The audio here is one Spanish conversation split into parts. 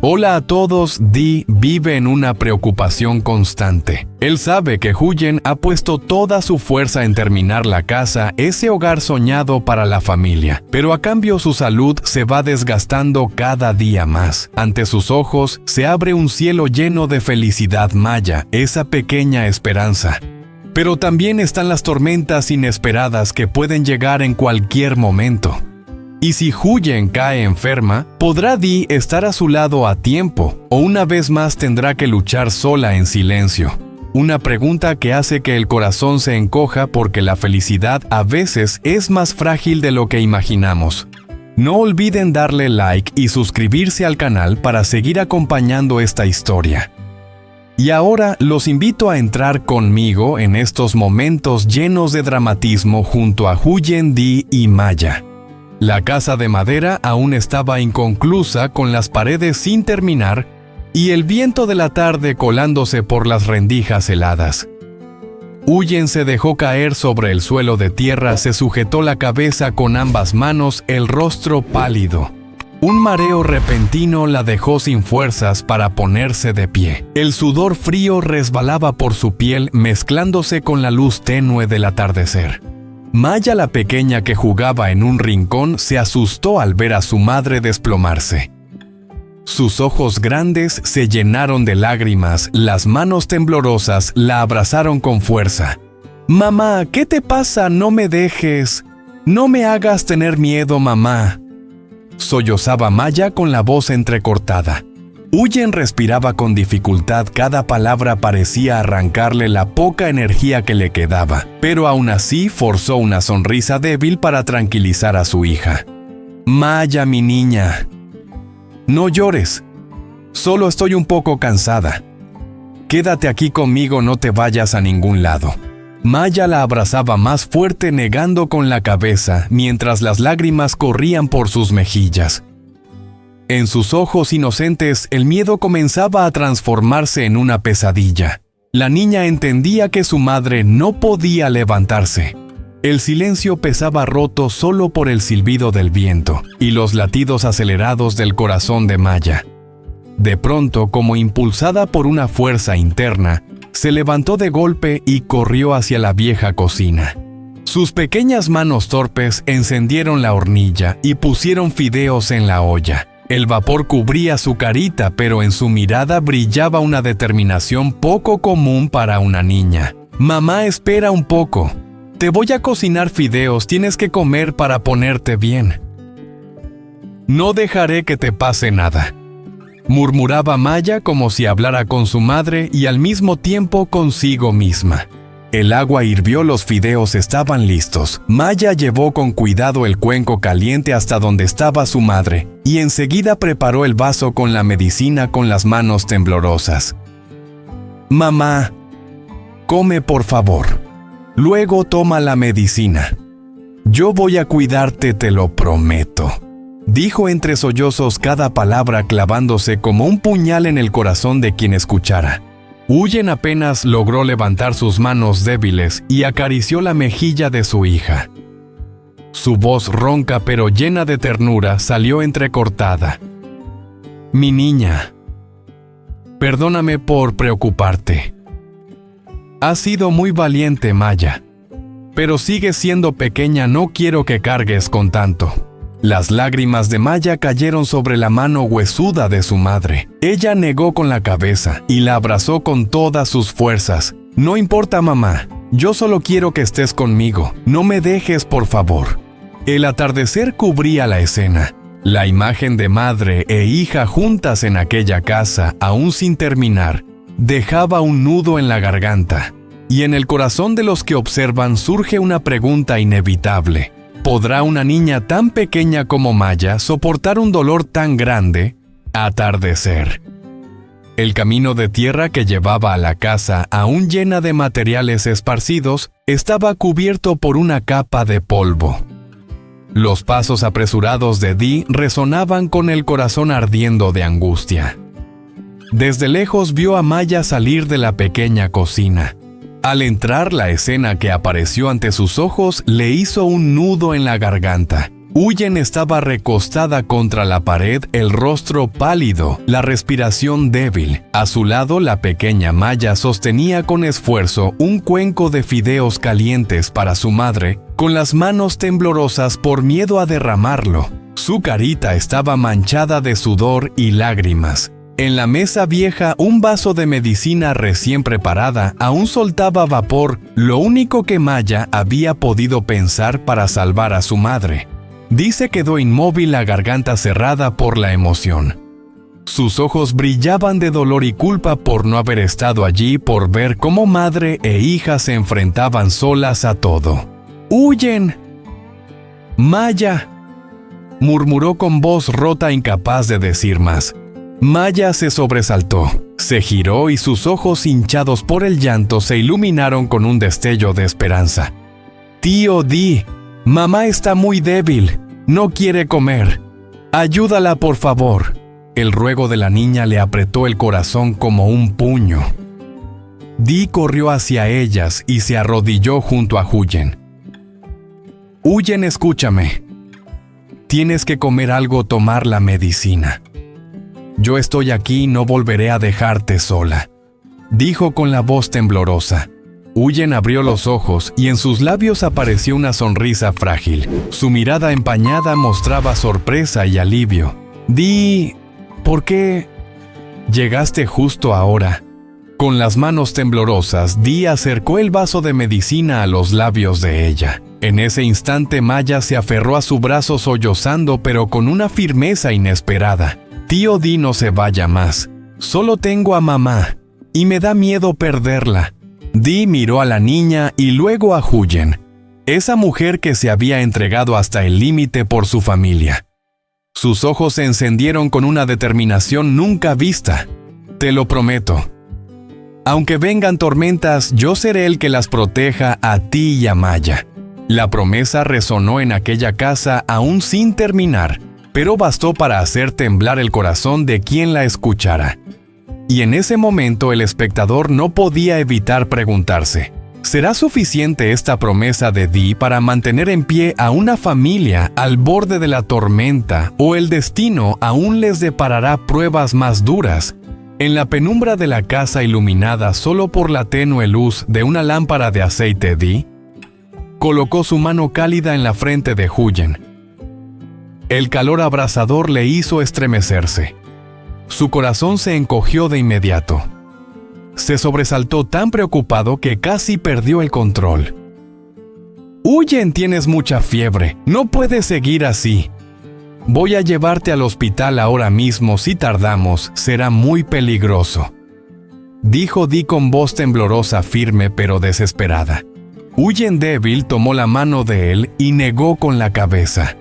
Hola a todos. Dee vive en una preocupación constante. Él sabe que Huyen ha puesto toda su fuerza en terminar la casa, ese hogar soñado para la familia. Pero a cambio su salud se va desgastando cada día más. Ante sus ojos se abre un cielo lleno de felicidad maya, esa pequeña esperanza. Pero también están las tormentas inesperadas que pueden llegar en cualquier momento. Y si Huyen cae enferma, ¿podrá Dee estar a su lado a tiempo o una vez más tendrá que luchar sola en silencio? Una pregunta que hace que el corazón se encoja porque la felicidad a veces es más frágil de lo que imaginamos. No olviden darle like y suscribirse al canal para seguir acompañando esta historia. Y ahora los invito a entrar conmigo en estos momentos llenos de dramatismo junto a Huyen, Dee y Maya. La casa de madera aún estaba inconclusa con las paredes sin terminar y el viento de la tarde colándose por las rendijas heladas. Huyen se dejó caer sobre el suelo de tierra, se sujetó la cabeza con ambas manos, el rostro pálido. Un mareo repentino la dejó sin fuerzas para ponerse de pie. El sudor frío resbalaba por su piel mezclándose con la luz tenue del atardecer. Maya, la pequeña que jugaba en un rincón, se asustó al ver a su madre desplomarse. Sus ojos grandes se llenaron de lágrimas, las manos temblorosas la abrazaron con fuerza. «Mamá, ¿qué te pasa? No me dejes. No me hagas tener miedo, mamá», sollozaba Maya con la voz entrecortada. Huyen respiraba con dificultad, cada palabra parecía arrancarle la poca energía que le quedaba, pero aún así forzó una sonrisa débil para tranquilizar a su hija. «Maya, mi niña, no llores. Solo estoy un poco cansada. Quédate aquí conmigo, no te vayas a ningún lado». Maya la abrazaba más fuerte negando con la cabeza, mientras las lágrimas corrían por sus mejillas. En sus ojos inocentes, el miedo comenzaba a transformarse en una pesadilla. La niña entendía que su madre no podía levantarse. El silencio pesaba roto solo por el silbido del viento y los latidos acelerados del corazón de Maya. De pronto, como impulsada por una fuerza interna, se levantó de golpe y corrió hacia la vieja cocina. Sus pequeñas manos torpes encendieron la hornilla y pusieron fideos en la olla. El vapor cubría su carita, pero en su mirada brillaba una determinación poco común para una niña. «Mamá, espera un poco. Te voy a cocinar fideos, tienes que comer para ponerte bien». «No dejaré que te pase nada», murmuraba Maya como si hablara con su madre y al mismo tiempo consigo misma. El agua hirvió, los fideos estaban listos. Maya llevó con cuidado el cuenco caliente hasta donde estaba su madre y enseguida preparó el vaso con la medicina con las manos temblorosas. «Mamá, come por favor. Luego toma la medicina. Yo voy a cuidarte, te lo prometo», dijo entre sollozos, cada palabra clavándose como un puñal en el corazón de quien escuchara. Huyen apenas logró levantar sus manos débiles y acarició la mejilla de su hija. Su voz ronca pero llena de ternura salió entrecortada. «Mi niña, perdóname por preocuparte. Has sido muy valiente, Maya, pero sigues siendo pequeña, no quiero que cargues con tanto». Las lágrimas de Maya cayeron sobre la mano huesuda de su madre. Ella negó con la cabeza y la abrazó con todas sus fuerzas. «No importa, mamá. Yo solo quiero que estés conmigo. No me dejes, por favor». El atardecer cubría la escena. La imagen de madre e hija juntas en aquella casa, aún sin terminar, dejaba un nudo en la garganta. Y en el corazón de los que observan surge una pregunta inevitable. ¿Podrá una niña tan pequeña como Maya soportar un dolor tan grande? Atardecer. El camino de tierra que llevaba a la casa, aún llena de materiales esparcidos, estaba cubierto por una capa de polvo. Los pasos apresurados de Dee resonaban con el corazón ardiendo de angustia. Desde lejos vio a Maya salir de la pequeña cocina. Al entrar, la escena que apareció ante sus ojos le hizo un nudo en la garganta. Huyen estaba recostada contra la pared, el rostro pálido, la respiración débil. A su lado, la pequeña Maya sostenía con esfuerzo un cuenco de fideos calientes para su madre, con las manos temblorosas por miedo a derramarlo. Su carita estaba manchada de sudor y lágrimas. En la mesa vieja, un vaso de medicina recién preparada aún soltaba vapor, lo único que Maya había podido pensar para salvar a su madre. Dee se quedó inmóvil, la garganta cerrada por la emoción. Sus ojos brillaban de dolor y culpa por no haber estado allí, por ver cómo madre e hija se enfrentaban solas a todo. ¡Huyen! ¡Maya!, murmuró con voz rota, incapaz de decir más. Maya se sobresaltó, se giró y sus ojos hinchados por el llanto se iluminaron con un destello de esperanza. «Tío Dee, mamá está muy débil, no quiere comer. Ayúdala, por favor». El ruego de la niña le apretó el corazón como un puño. Dee corrió hacia ellas y se arrodilló junto a Huyen. «Huyen, escúchame. Tienes que comer algo, tomar la medicina. Yo estoy aquí y no volveré a dejarte sola», dijo con la voz temblorosa. Huyen abrió los ojos y en sus labios apareció una sonrisa frágil. Su mirada empañada mostraba sorpresa y alivio. «Dee, ¿por qué llegaste justo ahora?» Con las manos temblorosas, Dee acercó el vaso de medicina a los labios de ella. En ese instante, Maya se aferró a su brazo sollozando, pero con una firmeza inesperada. «Tío Dee, no se vaya más. Solo tengo a mamá y me da miedo perderla». Dee miró a la niña y luego a Huyen, esa mujer que se había entregado hasta el límite por su familia. Sus ojos se encendieron con una determinación nunca vista. «Te lo prometo. Aunque vengan tormentas, yo seré el que las proteja a ti y a Maya». La promesa resonó en aquella casa aún sin terminar, pero bastó para hacer temblar el corazón de quien la escuchara. Y en ese momento el espectador no podía evitar preguntarse, ¿será suficiente esta promesa de Dee para mantener en pie a una familia al borde de la tormenta, o el destino aún les deparará pruebas más duras? En la penumbra de la casa iluminada solo por la tenue luz de una lámpara de aceite, Dee colocó su mano cálida en la frente de Huyen. El calor abrasador le hizo estremecerse. Su corazón se encogió de inmediato. Se sobresaltó tan preocupado que casi perdió el control. «Huyen, tienes mucha fiebre. No puedes seguir así. Voy a llevarte al hospital ahora mismo. Si tardamos, será muy peligroso», dijo Dee con voz temblorosa, firme pero desesperada. Huyen, débil, tomó la mano de él y negó con la cabeza.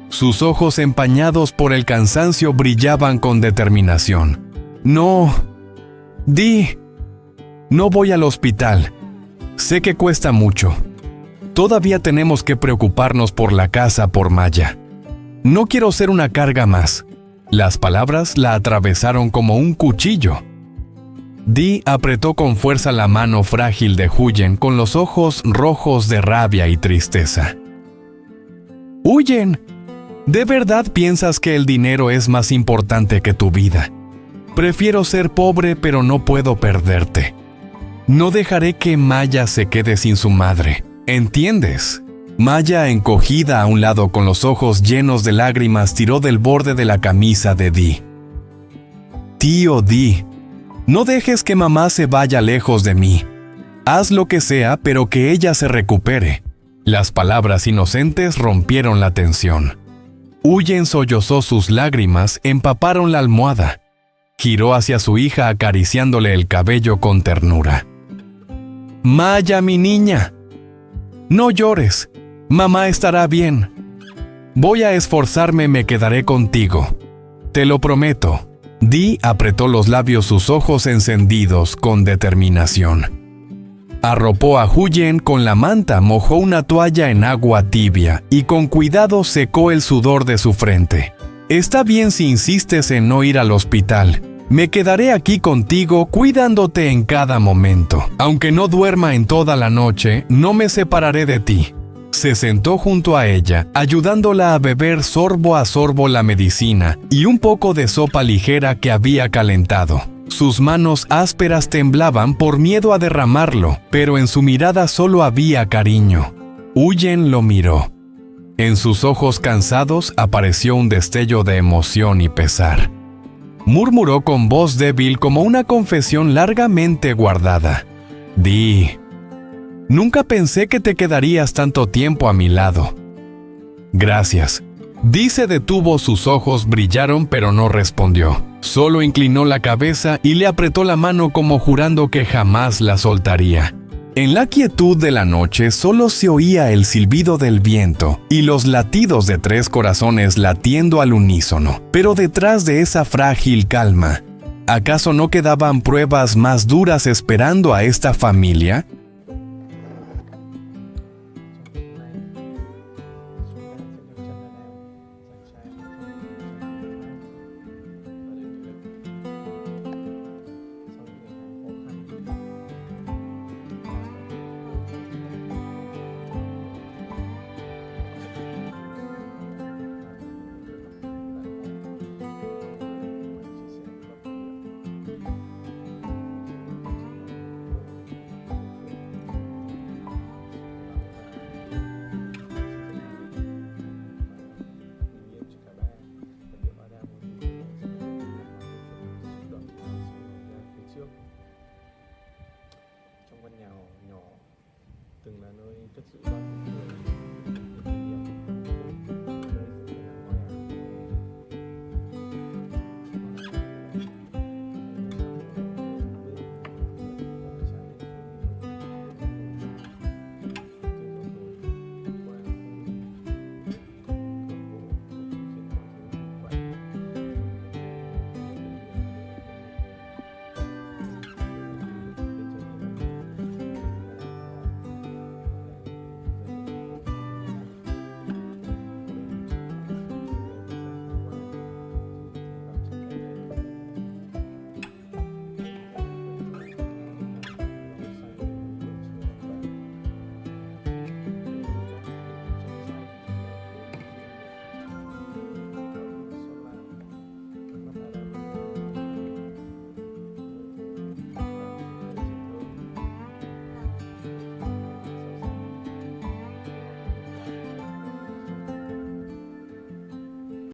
Sus ojos empañados por el cansancio brillaban con determinación. «No, Dee, no voy al hospital. Sé que cuesta mucho. Todavía tenemos que preocuparnos por la casa, por Maya. No quiero ser una carga más». Las palabras la atravesaron como un cuchillo. Dee apretó con fuerza la mano frágil de Huyen con los ojos rojos de rabia y tristeza. «Huyen, ¿de verdad piensas que el dinero es más importante que tu vida? Prefiero ser pobre, pero no puedo perderte. No dejaré que Maya se quede sin su madre. ¿Entiendes?». Maya, encogida a un lado con los ojos llenos de lágrimas, tiró del borde de la camisa de Dee. «Tío Dee, no dejes que mamá se vaya lejos de mí. Haz lo que sea, pero que ella se recupere». Las palabras inocentes rompieron la tensión. Huyen sollozó, sus lágrimas empaparon la almohada. Giró hacia su hija acariciándole el cabello con ternura. «Maya, mi niña, no llores. Mamá estará bien. Voy a esforzarme, me quedaré contigo. Te lo prometo». Dee apretó los labios, sus ojos encendidos con determinación. Arropó a Huyen con la manta, mojó una toalla en agua tibia y con cuidado secó el sudor de su frente. «Está bien si insistes en no ir al hospital. Me quedaré aquí contigo cuidándote en cada momento. Aunque no duerma en toda la noche, no me separaré de ti. Se sentó junto a ella, ayudándola a beber sorbo a sorbo la medicina y un poco de sopa ligera que había calentado. Sus manos ásperas temblaban por miedo a derramarlo, pero en su mirada solo había cariño. Huyen lo miró. En sus ojos cansados apareció un destello de emoción y pesar. Murmuró con voz débil como una confesión largamente guardada. Di, nunca pensé que te quedarías tanto tiempo a mi lado. Gracias. Di se detuvo, sus ojos brillaron pero no respondió. Solo inclinó la cabeza y le apretó la mano como jurando que jamás la soltaría. En la quietud de la noche solo se oía el silbido del viento y los latidos de 3 corazones latiendo al unísono. Pero detrás de esa frágil calma, ¿acaso no quedaban pruebas más duras esperando a esta familia?